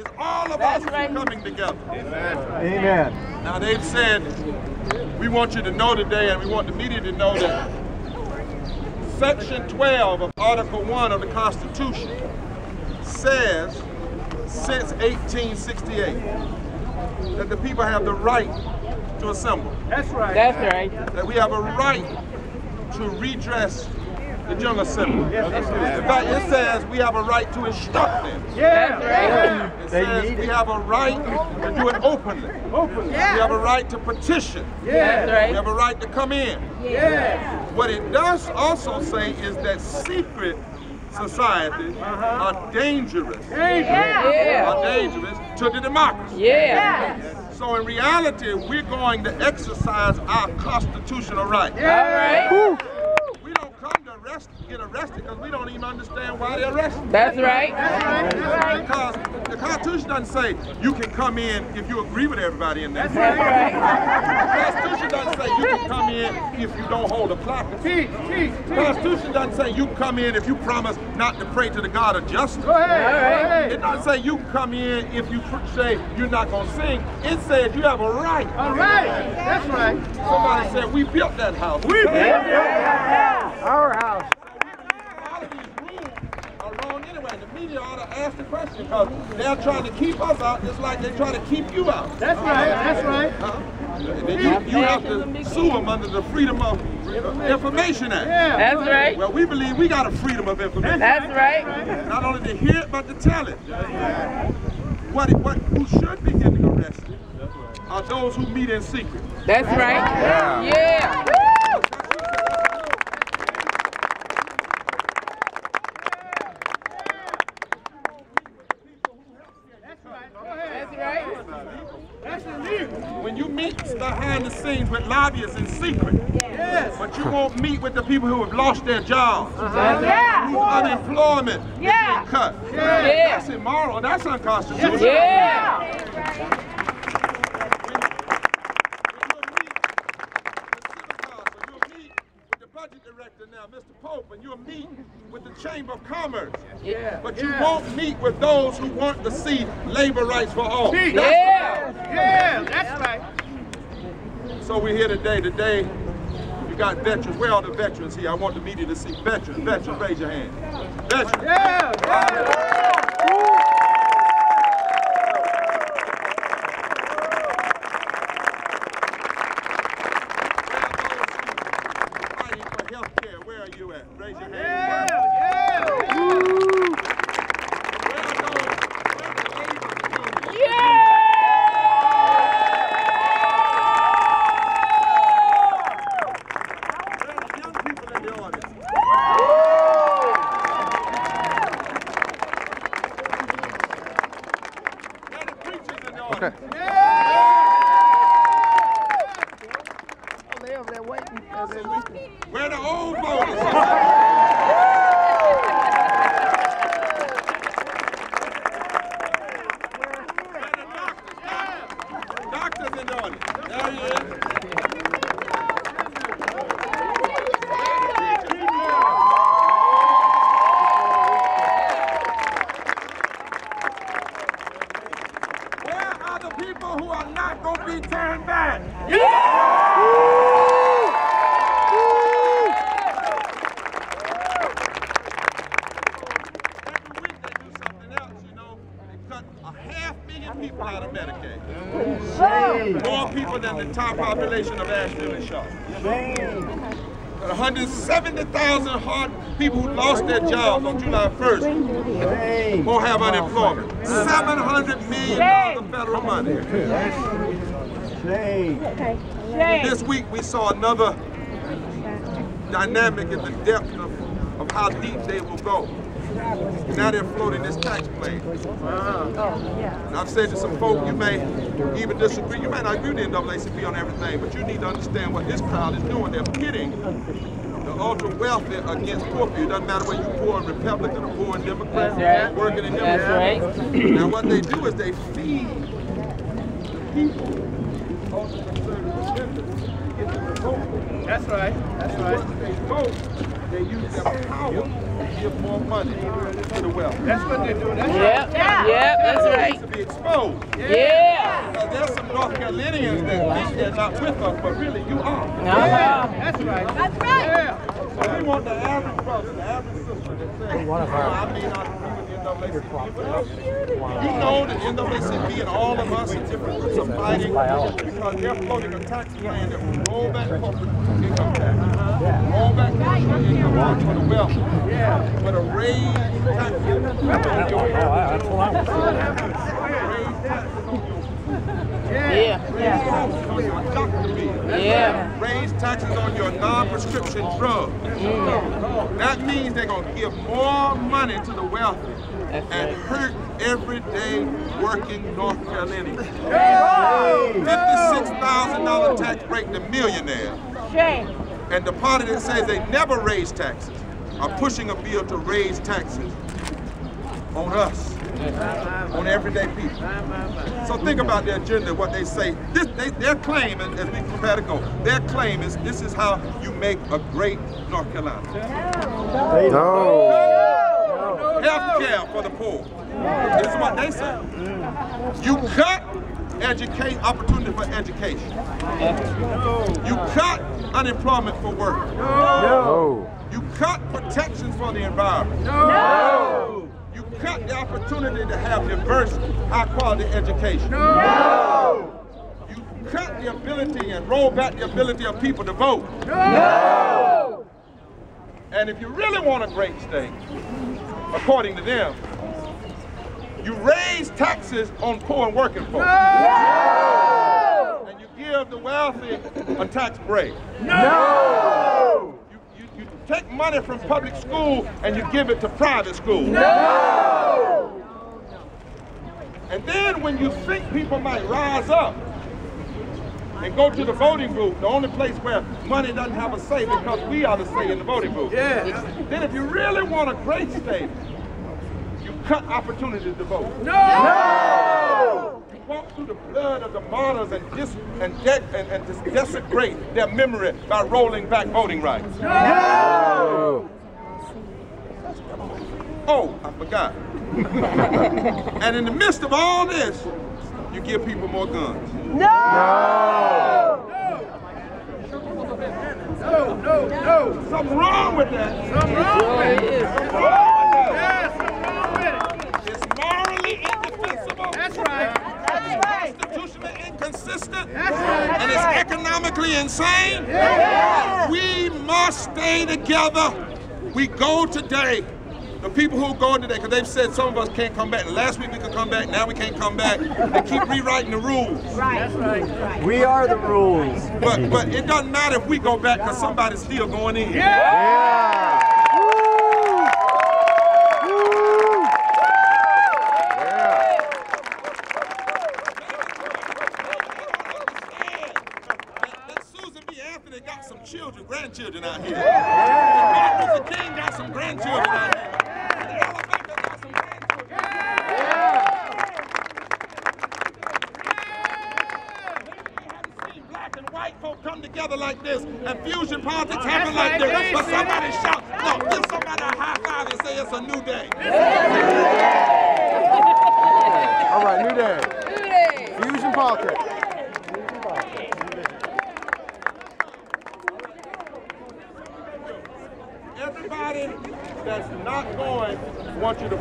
is all of us coming together. Amen. Now they've said, we want you to know today, and we want the media to know that Section 12 of Article 1 of the Constitution says, since 1868, that the people have the right to assemble. That's right. That's right. That we have a right to redress the General Assembly. Yes, In fact, it says we have a right to instruct them. Yeah. It says we have a right to do it openly. We have a right to petition. That's right. We have a right to come in. What it does also say is that secret societies are dangerous. Are dangerous to the democracy. So in reality, we're going to exercise our constitutional right. All right. We don't come to get arrested because we don't even understand why they're arrested. That's right. Because the Constitution doesn't say you can come in if you agree with everybody in there. That's right. The Constitution doesn't say you can come in if you don't hold a placard. The Constitution doesn't say you can come in if you promise not to pray to the God of justice. It doesn't say you can come in if you say you're not going to sing. It says you have a right. All right. That's right. Somebody said we built that house. We built our house. All of these rules are wrong anyway. The media ought to ask the question because they're trying to keep us out just like they try to keep you out. That's right. That's right. And then you have to sue them under the Freedom of Information Act. That's right. Well, we believe we got a freedom of information. That's right. Not only to hear it, but to tell it. Who should be getting arrested are those who meet in secret. That's right. Yeah. When you meet behind the scenes with lobbyists in secret, but you won't meet with the people who have lost their jobs, whose unemployment is being cut. That's immoral. That's unconstitutional. Director now, Mr. Pope, and you'll meet with the Chamber of Commerce. But you won't meet with those who want to see labor rights for all. That's right. So we're here today. Today, you got veterans. Where are the veterans here? I want the media to see veterans. Veterans, raise your hand. Veterans. Raise your hand. Where the old voters? Doctors in the audience. There he is. Where are the people who are not going to be turned back? People out of Medicaid. More people than the entire population of Asheville and Shaw. 170,000 people who lost their jobs on July 1st won't have unemployment. $700 million of federal money. This week we saw another dynamic in the depth of how deep they will go. Now they're floating this tax plan. And I've said to some folk, you may even disagree, you may not agree with the NAACP on everything, but you need to understand what this crowd is doing. They're pitting the ultra wealthy against poor people. It doesn't matter whether you're poor and Republican or poor and Democrat, working in Democrat. Now what they do is they feed the people, ultra conservative get them to vote. That's right. That's right. Once they vote, they use their power to give more money to the wealthy. That's what they're doing. That's Yep, right. yep, that's It right. needs to be exposed. Yeah. Because there's some North Carolinians that think they're not with us, but really you are. Yeah, that's right. That's right. Yeah. So we want the average brother, the average sister that says, I may not agree with the NAACP, but you know the NAACP and all of us and different groups are fighting because they're floating a tax plan that will roll back corporate income tax, roll back personal income tax for the wealthy, but a raised tax on your raised taxes on your Yeah. raised taxes on your doctor bill. Yeah. Raise taxes on your non-prescription drugs. That means they're going to give more money to the wealthy and hurt everyday working North Carolinians. $56,000 tax break to millionaires. Shame. And the party that says they never raise taxes are pushing a bill to raise taxes on us, on everyday people. So think about their agenda, what they say. Their claim, as we prepare to go, their claim is this is how you make a great North Carolina. Health care for the poor. This is what they say. You cut opportunity for education. You cut unemployment for workers. You cut protections for the environment. You cut the opportunity to have diverse, high-quality education. You cut the ability and roll back the ability of people to vote. And if you really want a great state, according to them, you raise taxes on poor and working folks. And you give the wealthy a tax break. You take money from public school and you give it to private school. And then when you think people might rise up and go to the voting booth, the only place where money doesn't have a say because we are the say in the voting booth. Then if you really want a great state, you cut opportunities to vote. You walk through the blood of the martyrs and desecrate their memory by rolling back voting rights. Oh, I forgot. And in the midst of all this, you give people more guns. Something wrong with that. Something wrong with it. Something wrong with that. Yeah, something wrong with it. It's morally indefensible. That's right. Constitutionally inconsistent. That's right. And it's economically insane. We must stay together. We go today. The people who go today, because they've said some of us can't come back. And last week we could come back, now we can't come back. They keep rewriting the rules. That's right. We are the rules. But it doesn't matter if we go back because somebody's still going in. Got some children, grandchildren out here. And Martin Luther King got some grandchildren out here. And Ella Baker got some grandchildren. We haven't seen black and white folk come together like this and fusion politics happen like this. But somebody shout, no, give somebody a high five and say it's a new day. All right, new day. Fusion politics. Everybody that's not going, I want you to